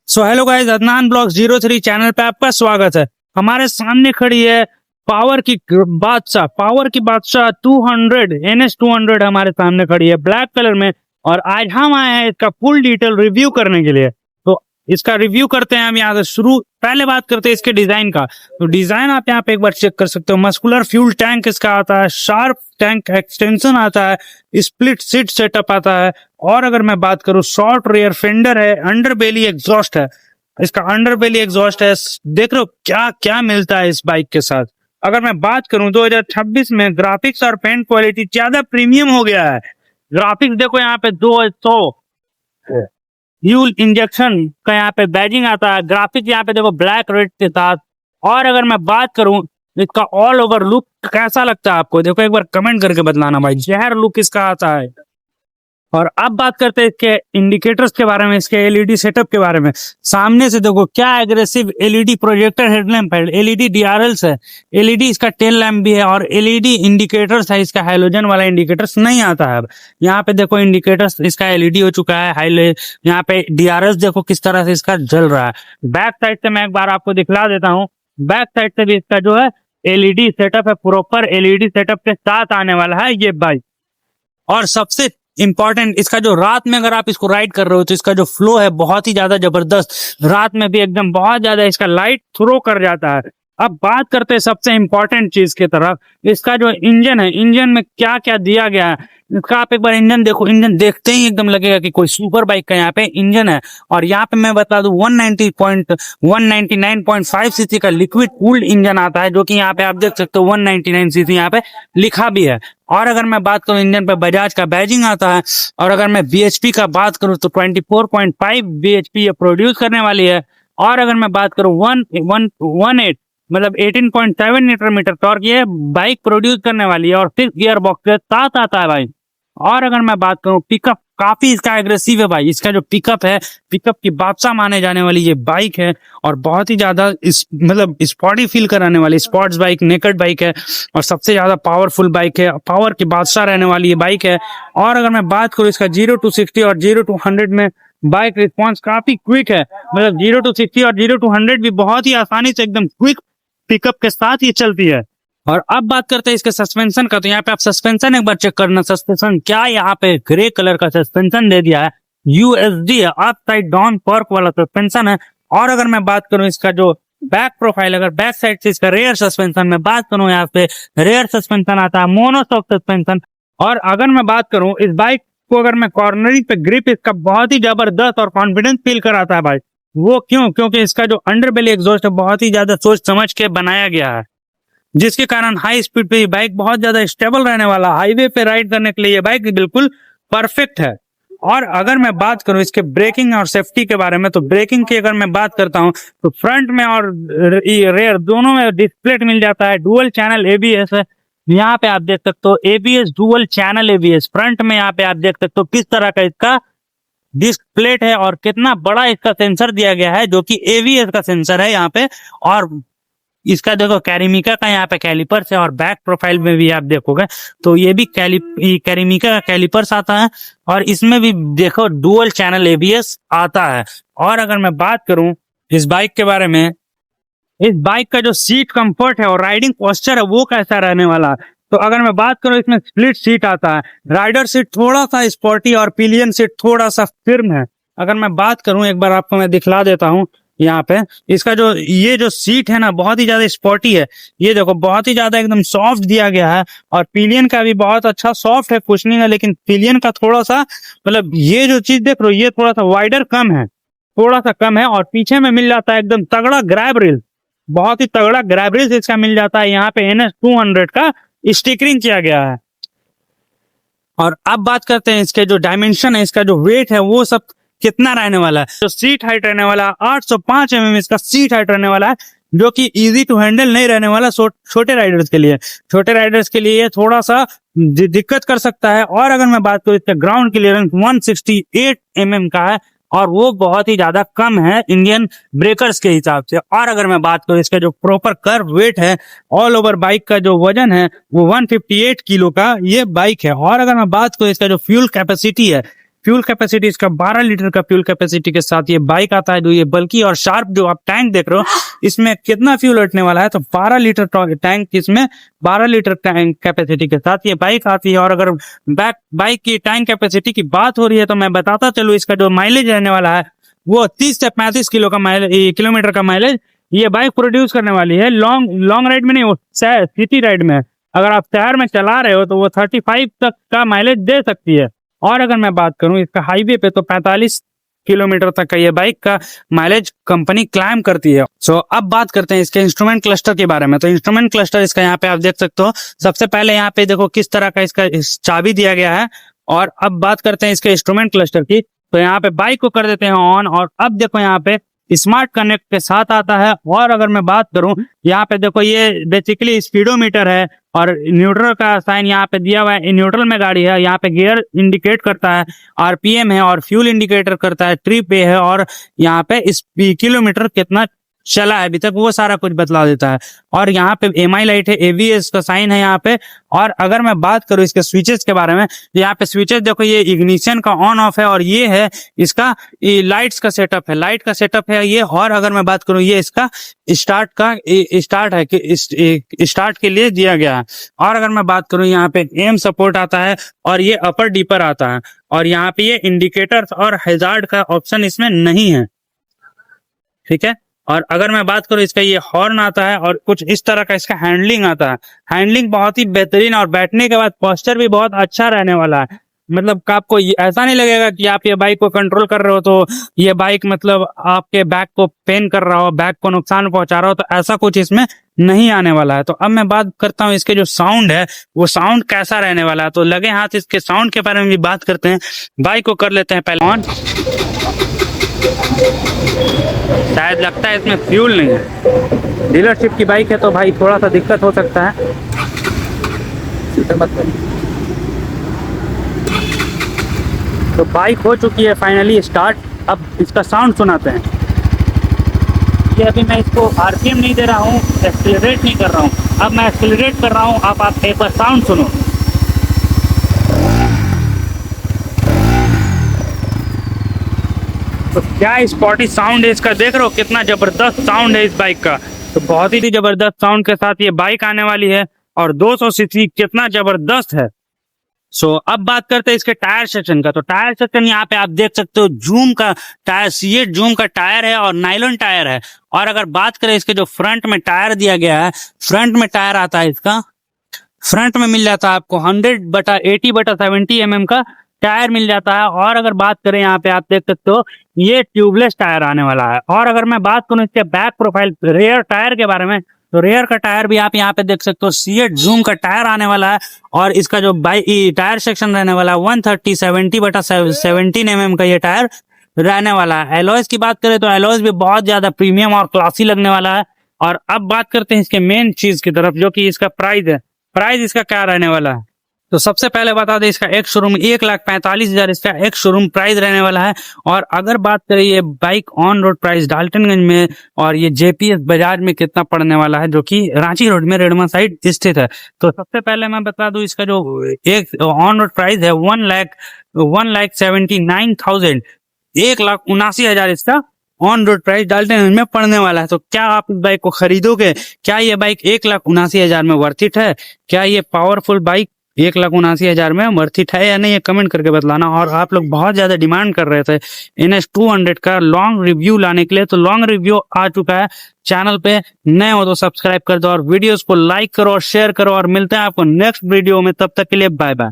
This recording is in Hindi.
So hello guys, Adnan blogs 03 channel पे आपका स्वागत है। हमारे सामने खड़ी है पावर की बादशाह 200 NS 200 हमारे सामने खड़ी है ब्लैक कलर में। और आज हम आए हैं इसका फुल डिटेल रिव्यू करने के लिए। तो इसका रिव्यू करते हैं हम यहाँ से शुरू। पहले बात करते हैं इसके डिजाइन का। तो डिजाइन आप यहाँ पे एक बार चेक कर सकते हो। मस्कुलर फ्यूल टैंक इसका आता है, शार्प टैंक एक्सटेंशन आता है, स्प्लिट सीट सेटअप आता है। और अगर मैं बात करूं, शॉर्ट रेयर फेंडर है, अंडरबेली एग्जॉस्ट है। इसका अंडरबेली एग्जॉस्ट है। देख रहे हो क्या क्या मिलता है इस बाइक के साथ। अगर मैं बात करूं 2026 में ग्राफिक्स और पेंट क्वालिटी ज्यादा प्रीमियम हो गया है। ग्राफिक्स देखो यहाँ पे 200 फ्यूल इंजेक्शन का यहाँ पे बैजिंग आता है। ग्राफिक्स यहाँ पे देखो ब्लैक रेड के साथ। और अगर मैं बात करूं इसका ऑल ओवर लुक कैसा लगता है आपको, देखो एक बार कमेंट करके बतलाना भाई। जहर लुक इसका आता है। और अब बात करते हैं इसके इंडिकेटर्स के बारे में, इसके एलईडी सेटअप के बारे में। सामने से देखो क्या एग्रेसिव एलईडी प्रोजेक्टर हेडलैम्प है, एलईडी डीआरएल्स है, एलईडी इसका टेल लैम्प भी है और एलईडी इंडिकेटर्स है। इसका हैलोजन वाला इंडिकेटर्स नहीं आता है अब। यहाँ पे देखो इंडिकेटर्स इसका एलईडी हो चुका है हाईले। यहाँ पे डीआरएल्स देखो किस तरह से इसका जल रहा है। बैक साइड से मैं एक बार आपको दिखला देता हूँ। बैक साइड से भी इसका जो है एलईडी सेटअप है, प्रॉपर एलईडी सेटअप के साथ आने वाला है ये बाइक। और सबसे इंपॉर्टेंट, इसका जो रात में अगर आप इसको राइड कर रहे हो तो इसका जो फ्लो है बहुत ही ज्यादा जबरदस्त। रात में भी एकदम बहुत ज्यादा इसका लाइट थ्रो कर जाता है। अब बात करते हैं सबसे इंपॉर्टेंट चीज की तरफ। इसका जो इंजन है, इंजन में क्या क्या दिया गया है इसका आप एक बार इंजन देखो। इंजन देखते ही एकदम लगेगा कि कोई सुपर बाइक का यहाँ पे इंजन है। और यहाँ पे मैं बता दूं 199.5 सीसी का लिक्विड कूल्ड इंजन आता है, जो कि यहाँ पे आप देख सकते हो 199 सीसी यहाँ पे लिखा भी है। और अगर मैं बात करूं इंजन पे बजाज का बैजिंग आता है। और अगर मैं बीएचपी का बात करूं तो 24.5 बीएचपी ये प्रोड्यूस करने वाली है। और अगर मैं बात करूं 18 मतलब 18.7 न्यूटन मीटर टॉर्क ये बाइक प्रोड्यूस करने वाली है। और 6 गियर बॉक्स के साथ आता है भाई। और अगर मैं बात करूं पिकअप, काफी इसका एग्रेसिव है भाई। इसका जो पिकअप है, पिकअप की बादशाह माने जाने वाली ये बाइक है। और बहुत ही ज्यादा मतलब स्पॉटी फील कराने वाली स्पोर्ट्स बाइक, नेकेड बाइक है। और सबसे ज्यादा पावरफुल बाइक है, पावर की बादशाह रहने वाली ये बाइक है। और अगर मैं बात करूं इसका 0 to 60 और 0 to 100 में बाइक रिस्पॉन्स काफी क्विक है। मतलब 0 to 60 और 0 to 100 भी बहुत ही आसानी से एकदम क्विक पिकअप के साथ ये चलती है। और अब बात करते हैं इसके सस्पेंशन का। तो यहाँ पे आप सस्पेंशन एक बार चेक करना। सस्पेंशन क्या यहाँ पे ग्रे कलर का सस्पेंशन दे दिया है। यूएसडी है, अप साइड डाउन पर्क वाला सस्पेंशन है। और अगर मैं बात करूं इसका जो बैक प्रोफाइल, अगर बैक साइड से इसका रेयर सस्पेंशन में बात करूं, यहाँ पे रेयर सस्पेंशन आता है, मोनोशॉक सस्पेंशन। और अगर मैं बात करूं इस बाइक को, अगर मैं कॉर्नरिंग पे ग्रिप इसका बहुत ही जबरदस्त और कॉन्फिडेंस फील कराता है भाई। वो क्यों? क्योंकि इसका जो अंडरबेली एग्जॉस्ट है बहुत ही ज्यादा सोच समझ के बनाया गया है, जिसके कारण हाई स्पीड पे ये बाइक बहुत ज्यादा स्टेबल रहने वाला। हाईवे पे राइड करने के लिए ये बाइक बिल्कुल परफेक्ट है। और अगर मैं बात करूं इसके ब्रेकिंग और सेफ्टी के बारे में, तो ब्रेकिंग की अगर मैं बात करता हूं तो फ्रंट में और रेयर दोनों में डिस्प्ले मिल जाता है। डुअल चैनल एबीएस है। यहाँ पे आप देख सकते हो ABS, dual channel ABS. Front में यहाँ पे आप देख सकते हो किस तरह का इसका डिस्क प्लेट है और कितना बड़ा इसका सेंसर दिया गया है, जो कि एवीएस का सेंसर है यहाँ पे। और इसका देखो कैरिमिका का यहाँ पे कैलिपर्स है। और बैक प्रोफाइल में भी आप देखोगे तो ये भी कैरिमिका का कैलिपर्स आता है। और इसमें भी देखो डुअल चैनल एबीएस आता है। और अगर मैं बात करूं इस बाइक के बारे में, इस बाइक का जो सीट कंफर्ट है और राइडिंग पोस्चर है वो कैसा रहने वाला है, तो अगर मैं बात करूं इसमें स्प्लिट सीट आता है। राइडर सीट थोड़ा सा स्पोर्टी और पिलियन सीट थोड़ा सा फिर्म है। अगर मैं बात करूं एक बार आपको मैं दिखला देता हूं यहाँ पे, इसका जो ये जो सीट है ना बहुत ही ज्यादा स्पोर्टी है। ये देखो बहुत ही ज्यादा एकदम सॉफ्ट दिया गया है। और पिलियन का भी बहुत अच्छा सॉफ्ट है, कुशनिंग है। लेकिन पिलियन का थोड़ा सा मतलब ये जो चीज देख रहे हो ये थोड़ा सा वाइडर कम है, थोड़ा सा कम है। और पीछे में मिल जाता है एकदम तगड़ा ग्रैब रेल, बहुत ही तगड़ा ग्रैब रेल इसका मिल जाता है। यहाँ पे NS 200 का स्टिकरिंग किया गया है। और अब बात करते हैं इसके जो डायमेंशन है, इसका जो वेट है वो सब कितना रहने वाला है। तो सीट हाइट रहने वाला 805 mm इसका सीट हाइट रहने वाला है, जो कि इजी टू हैंडल नहीं रहने वाला छोटे राइडर्स के लिए। छोटे राइडर्स के लिए ये थोड़ा सा दिक्कत कर सकता है। और अगर मैं बात करूं इसका ग्राउंड क्लियरेंस 168 mm का है, और वो बहुत ही ज्यादा कम है इंडियन ब्रेकर्स के हिसाब से। और अगर मैं बात करूं इसका जो प्रॉपर कर्व वेट है, ऑल ओवर बाइक का जो वजन है वो 158 किलो का ये बाइक है। और अगर मैं बात करूं इसका जो फ्यूल कैपेसिटी है, फ्यूल कैपेसिटी इसका 12 लीटर का फ्यूल कैपेसिटी के साथ ये बाइक आता है। जो ये बल्कि और शार्प जो आप टैंक देख रहे हो, इसमें कितना फ्यूल अटने वाला है, तो 12 लीटर टैंक, इसमें 12 लीटर टैंक कैपेसिटी के साथ ये बाइक आती है। और अगर बाइक की टैंक कैपेसिटी की बात हो रही है तो मैं बताता चलूँ, इसका जो माइलेज रहने वाला है वो 30 से 35 किलोमीटर का माइलेज ये बाइक प्रोड्यूस करने वाली है। लॉन्ग राइड में नहीं, सिटी राइड में अगर आप शहर में चला रहे हो तो वो 35 तक का माइलेज दे सकती है। और अगर मैं बात करूं इसका हाईवे पे, तो 45 किलोमीटर तक का ये बाइक का माइलेज कंपनी क्लाइम करती है। सो अब बात करते हैं इसके इंस्ट्रूमेंट क्लस्टर के बारे में। तो इंस्ट्रूमेंट क्लस्टर इसका यहाँ पे आप देख सकते हो। सबसे पहले यहाँ पे देखो किस तरह का इसका चाबी दिया गया है। और अब बात करते हैं इसके इंस्ट्रूमेंट क्लस्टर की। तो यहाँ पे बाइक को कर देते हैं ऑन, और अब देखो यहाँ पे स्मार्ट कनेक्ट के साथ आता है। और अगर मैं बात करूं, यहाँ पे देखो ये बेसिकली स्पीडोमीटर है और न्यूट्रल का साइन यहाँ पे दिया हुआ है। न्यूट्रल में गाड़ी है, यहाँ पे गियर इंडिकेट करता है, आरपीएम है और फ्यूल इंडिकेटर करता है, ट्रिप पे है, और यहाँ पे किलोमीटर कितना चला है अभी तक वो सारा कुछ बतला देता है। और यहाँ पे एमआई लाइट है, एबीएस का साइन है यहाँ पे। और अगर मैं बात करूँ इसके स्विचेस के बारे में, यहाँ पे स्विचेस देखो, ये इग्निशन का ऑन ऑफ है, और ये है इसका लाइट्स का सेटअप है, लाइट का सेटअप है ये। और अगर मैं बात करूँ, ये इसका स्टार्ट है कि स्टार्ट के लिए दिया गया है। और अगर मैं बात करूँ, यहाँ पे एम सपोर्ट आता है और ये अपर डीपर आता है। और यहाँ पे ये इंडिकेटर और हैजार्ड का ऑप्शन इसमें नहीं है, ठीक है। और अगर मैं बात करूँ इसका, ये हॉर्न आता है और कुछ इस तरह का इसका हैंडलिंग आता है। हैंडलिंग बहुत ही बेहतरीन, और बैठने के बाद पोस्चर भी बहुत अच्छा रहने वाला है। मतलब आपको ऐसा नहीं लगेगा कि आप ये बाइक को कंट्रोल कर रहे हो तो ये बाइक मतलब आपके बैक को पेन कर रहा हो, बैक को नुकसान पहुंचा रहा हो, तो ऐसा कुछ इसमें नहीं आने वाला है। तो अब मैं बात करता हूँ इसके जो साउंड है, वो साउंड कैसा रहने वाला है। तो लगे हाथ इसके साउंड के बारे में भी बात करते हैं। बाइक को कर लेते हैं पहले ऑन। शायद लगता है इसमें फ्यूल नहीं है, डीलरशिप की बाइक है तो भाई थोड़ा सा दिक्कत हो सकता है। तो बाइक हो चुकी है फाइनली स्टार्ट। अब इसका साउंड सुनाते हैं। ये अभी मैं इसको आरपीएम नहीं दे रहा हूँ, एक्सीलरेट नहीं कर रहा हूँ, अब मैं एक्सीलरेट कर रहा हूँ। अब आप एक बार साउंड सुनो। तो क्या स्पॉटी साउंड है इसका, देख रहे हो कितना जबरदस्त साउंड है इस बाइक का। तो बहुत ही जबरदस्त साउंड के साथ ये बाइक आने वाली है, और 200 सीसी कितना जबरदस्त है। सो अब बात करते हैं इसके टायर सेक्शन का। तो टायर सेक्शन यहाँ पे आप देख सकते हो, जूम का टायर, सीएट जूम का टायर है और नाइलॉन टायर है। और अगर बात करें इसके जो फ्रंट में टायर दिया गया है, फ्रंट में टायर आता है इसका, फ्रंट में मिल जाता है आपको 100/80/70 mm का टायर मिल जाता है। और अगर बात करें यहाँ पे आप देख सकते हो, ये ट्यूबलेस टायर आने वाला है। और अगर मैं बात करूँ इसके बैक प्रोफाइल रेयर टायर के बारे में, तो रेयर का टायर भी आप यहाँ पे देख सकते हो, सीएट जूम का टायर आने वाला है। और इसका जो टायर सेक्शन रहने वाला है 130/70 mm का ये टायर रहने वाला है। एलॉयज की बात करें तो एलॉयज भी बहुत ज्यादा प्रीमियम और क्लासी लगने वाला है। और अब बात करते हैं इसके मेन चीज की तरफ, जो कि इसका प्राइस है। प्राइस इसका क्या रहने वाला है, तो सबसे पहले बता दें इसका एक शोरूम 1,45,000 इसका एक शोरूम प्राइस रहने वाला है। और अगर बात करें ये bike on road price Daltonganj में और ये जेपीएस बजाज में कितना पड़ने वाला है, जो कि रांची रोड में रेडमा साइड स्थित है। तो सबसे पहले मैं बता दूं इसका जो एक ऑन रोड प्राइस है 1,79,000, 1,79,000 इसका ऑन रोड प्राइस डाल्टनगंज में पड़ने वाला है। तो क्या आप इस बाइक को खरीदोगे? क्या ये बाइक 1,79,000 में वर्थ इट है? क्या ये पावरफुल बाइक 1,79,000 में वर्थ इट है या नहीं, ये कमेंट करके बतलाना। और आप लोग बहुत ज्यादा डिमांड कर रहे थे NS200 का लॉन्ग रिव्यू लाने के लिए, तो लॉन्ग रिव्यू आ चुका है। चैनल पे नए हो तो सब्सक्राइब कर दो और वीडियोस को लाइक करो और शेयर करो। और मिलते हैं आपको नेक्स्ट वीडियो में, तब तक के लिए बाय बाय।